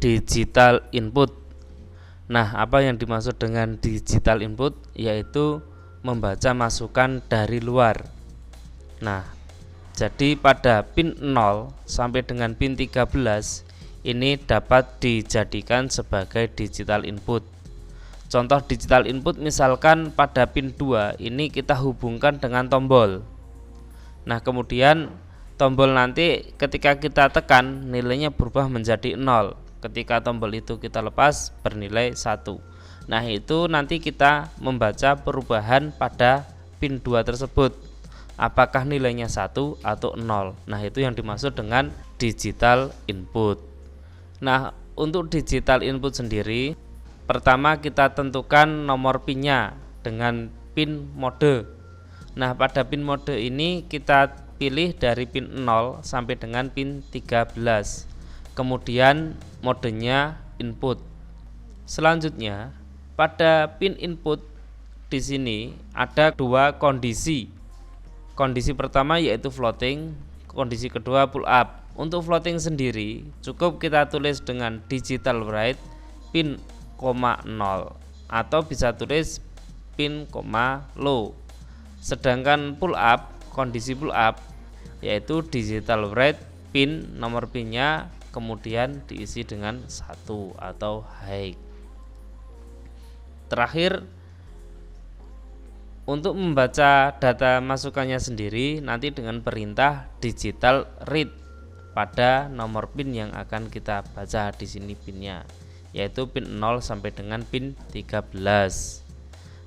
digital input. Nah, apa yang dimaksud dengan digital input? Yaitu membaca masukan dari luar. Nah, jadi pada pin 0 sampai dengan pin 13 ini dapat dijadikan sebagai digital input. Contoh digital input misalkan pada pin 2 ini kita hubungkan dengan tombol. Nah, kemudian tombol nanti ketika kita tekan nilainya berubah menjadi 0. Ketika tombol itu kita lepas bernilai 1. Nah, itu nanti kita membaca perubahan pada pin 2 tersebut. Apakah nilainya 1 atau 0. Nah, itu yang dimaksud dengan digital input. Nah, untuk digital input sendiri, pertama kita tentukan nomor pinnya dengan pin mode. Nah, pada pin mode ini kita pilih dari pin 0 sampai dengan pin 13. Kemudian modenya input. Selanjutnya, pada pin input di sini ada dua kondisi. Kondisi pertama yaitu floating, kondisi kedua pull up. Untuk floating sendiri cukup kita tulis dengan digital write pin, 0 atau bisa tulis pin, low. Sedangkan pull up, kondisi pull up yaitu digital write pin, nomor pinnya kemudian diisi dengan 1 atau high. Terakhir, untuk membaca data masukannya sendiri nanti dengan perintah digital read pada nomor pin yang akan kita baca di sini pinnya, yaitu pin 0 sampai dengan pin 13.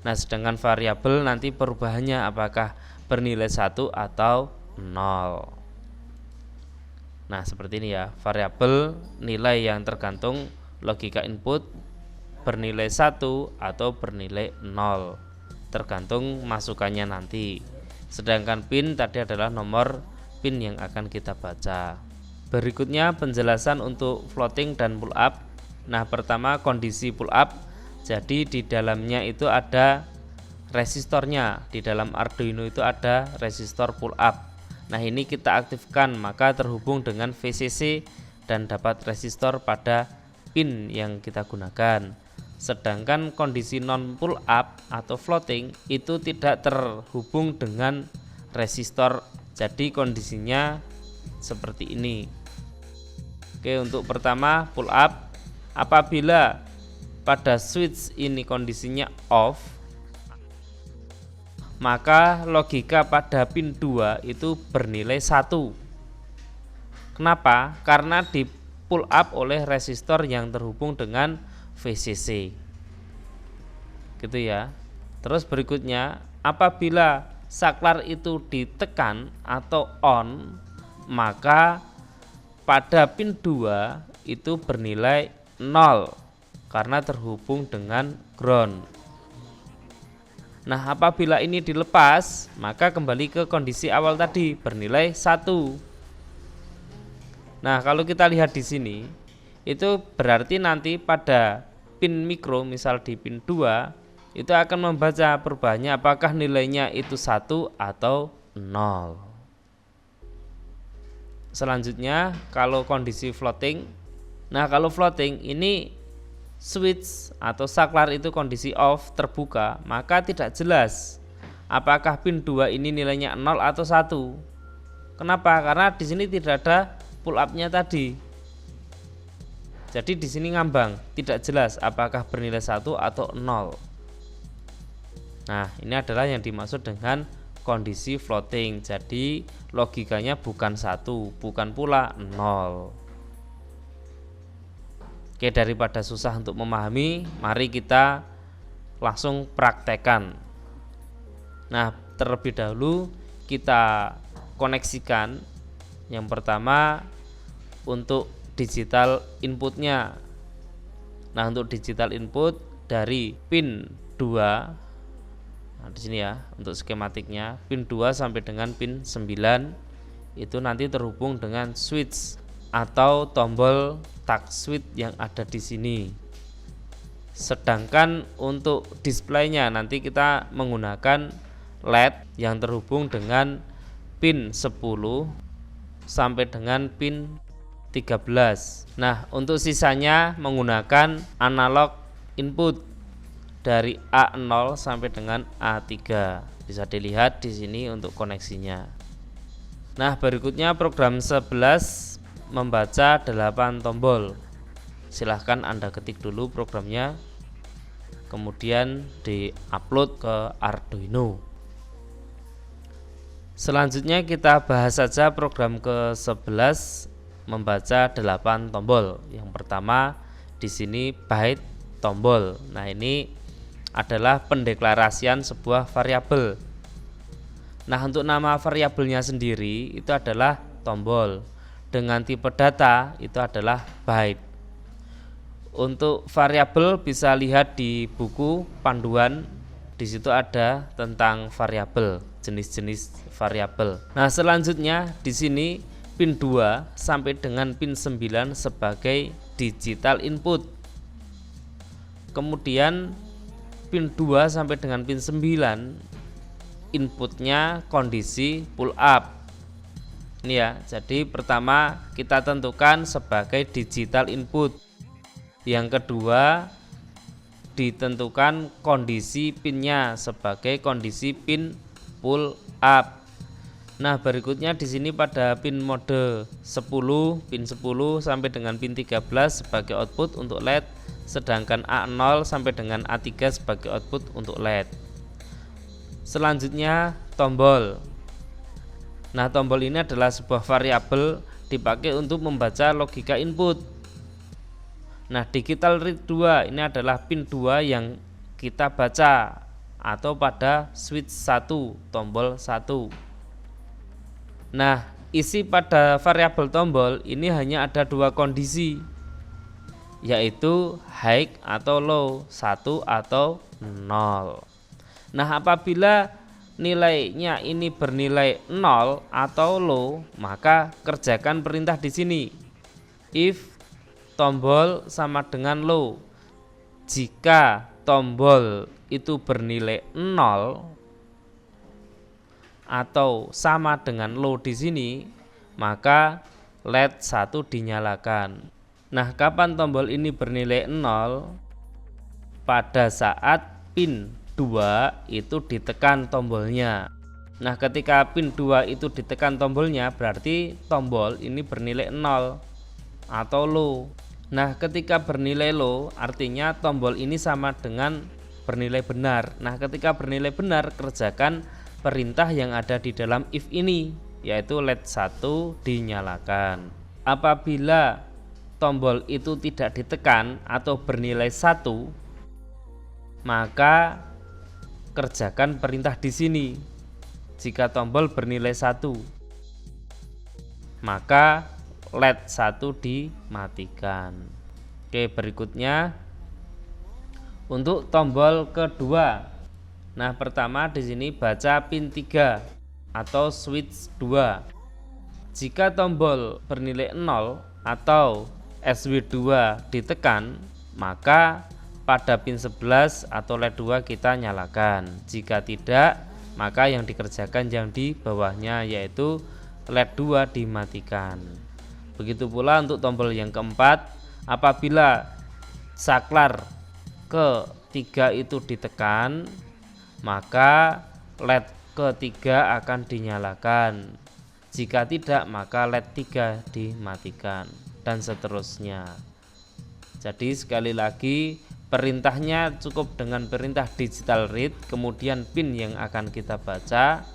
Nah, sedangkan variabel nanti perubahannya apakah bernilai 1 atau 0. Nah, seperti ini ya, variabel nilai yang tergantung logika input bernilai 1 atau bernilai 0 tergantung masukannya nanti. Sedangkan pin tadi adalah nomor pin yang akan kita baca. Berikutnya penjelasan untuk floating dan pull up. Nah, pertama kondisi pull up. Jadi di dalamnya itu ada resistornya. Di dalam Arduino itu ada resistor pull up. Nah, ini kita aktifkan maka terhubung dengan VCC dan dapat resistor pada pin yang kita gunakan. Sedangkan kondisi non pull up atau floating itu tidak terhubung dengan resistor. Jadi kondisinya seperti ini. Oke, untuk pertama pull up, apabila pada switch ini kondisinya off, maka logika pada pin 2 itu bernilai 1. Kenapa? Karena di pull up oleh resistor yang terhubung dengan VCC. Gitu ya. Terus berikutnya, apabila saklar itu ditekan atau on, maka pada pin 2 itu bernilai 0 karena terhubung dengan ground. Nah, apabila ini dilepas, maka kembali ke kondisi awal tadi bernilai 1. Nah, kalau kita lihat di sini, itu berarti nanti pada pin mikro, misal di pin 2, itu akan membaca perubahannya apakah nilainya itu 1 atau 0. Selanjutnya, kalau kondisi floating. Nah, kalau floating ini switch atau saklar itu kondisi off terbuka, maka tidak jelas apakah pin 2 ini nilainya 0 atau 1. Kenapa? Karena di sini tidak ada pull up-nya tadi. Jadi di sini ngambang, tidak jelas apakah bernilai 1 atau 0. Nah, ini adalah yang dimaksud dengan kondisi floating. Jadi logikanya bukan 1, bukan pula 0. Oke, daripada susah untuk memahami, mari kita langsung praktekkan. Nah, terlebih dahulu kita koneksikan yang pertama untuk digital inputnya. Nah, untuk digital input dari pin 2, nah di sini ya untuk skematiknya, pin 2 sampai dengan pin 9 itu nanti terhubung dengan switch atau tombol touch switch yang ada di sini. Sedangkan untuk displaynya nanti kita menggunakan LED yang terhubung dengan pin 10 sampai dengan pin 13. Nah, untuk sisanya menggunakan analog input dari A0 sampai dengan A3. Bisa dilihat di sini untuk koneksinya. Nah, berikutnya program 11 membaca 8 tombol. Silahkan Anda ketik dulu programnya, kemudian di-upload ke Arduino. Selanjutnya kita bahas saja program ke-11 membaca 8 tombol. Yang pertama di sini byte tombol. Nah, ini adalah pendeklarasian sebuah variabel. Nah, untuk nama variabelnya sendiri itu adalah tombol. Dengan tipe data itu adalah byte. Untuk variabel bisa lihat di buku panduan. Di situ ada tentang variabel, jenis-jenis variabel. Nah, selanjutnya di sini pin 2 sampai dengan pin 9 sebagai digital input. Kemudian pin 2 sampai dengan pin 9 inputnya kondisi pull up. Ini ya, jadi pertama kita tentukan sebagai digital input. Yang kedua ditentukan kondisi pinnya sebagai kondisi pin pull up. Nah, berikutnya di sini pada pin mode 10, pin 10 sampai dengan pin 13 sebagai output untuk LED, sedangkan A0 sampai dengan A3 sebagai output untuk LED. Selanjutnya tombol. Nah, tombol ini adalah sebuah variabel dipakai untuk membaca logika input. Nah, digital read 2 ini adalah pin 2 yang kita baca atau pada switch 1, tombol 1. Nah, isi pada variabel tombol ini hanya ada 2 kondisi, yaitu high atau low, 1 atau 0. Nah, apabila nilainya ini bernilai 0 atau low, maka kerjakan perintah di sini. If tombol sama dengan low. Jika tombol itu bernilai 0 atau sama dengan low di sini, maka LED 1 dinyalakan. Nah, kapan tombol ini bernilai 0? Pada saat pin 2 itu ditekan tombolnya. Nah, ketika pin 2 itu ditekan tombolnya, berarti tombol ini bernilai 0 atau low. Nah, ketika bernilai low artinya tombol ini sama dengan bernilai benar. Nah, ketika bernilai benar, kerjakan perintah yang ada di dalam if ini, yaitu LED 1 dinyalakan. Apabila tombol itu tidak ditekan atau bernilai 1, maka kerjakan perintah di sini. Jika tombol bernilai 1, maka LED 1 dimatikan. Oke, berikutnya untuk tombol kedua. Nah, pertama di sini baca pin 3 atau switch 2. Jika tombol bernilai 0 atau SW2 ditekan, maka pada pin 11 atau LED 2 kita nyalakan. Jika tidak, maka yang dikerjakan yang di bawahnya, yaitu LED 2 dimatikan. Begitu pula untuk tombol yang keempat, apabila saklar ke-3 itu ditekan, maka LED ketiga akan dinyalakan. Jika tidak, maka LED 3 dimatikan, dan seterusnya. Jadi sekali lagi, perintahnya cukup dengan perintah digital read, kemudian pin yang akan kita baca.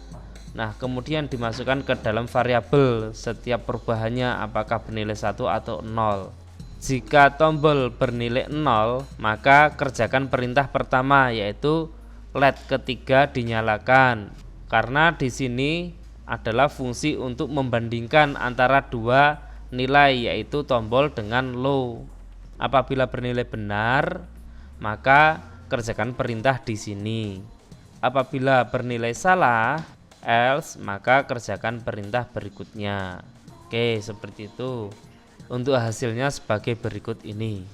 Nah, kemudian dimasukkan ke dalam variabel setiap perubahannya apakah bernilai 1 atau 0. Jika tombol bernilai 0, maka kerjakan perintah pertama, yaitu LED ketiga dinyalakan, karena di sini adalah fungsi untuk membandingkan antara dua nilai, yaitu tombol dengan low. Apabila bernilai benar, maka kerjakan perintah di sini. Apabila bernilai salah, else, maka kerjakan perintah berikutnya. Oke, seperti itu. Untuk hasilnya sebagai berikut ini.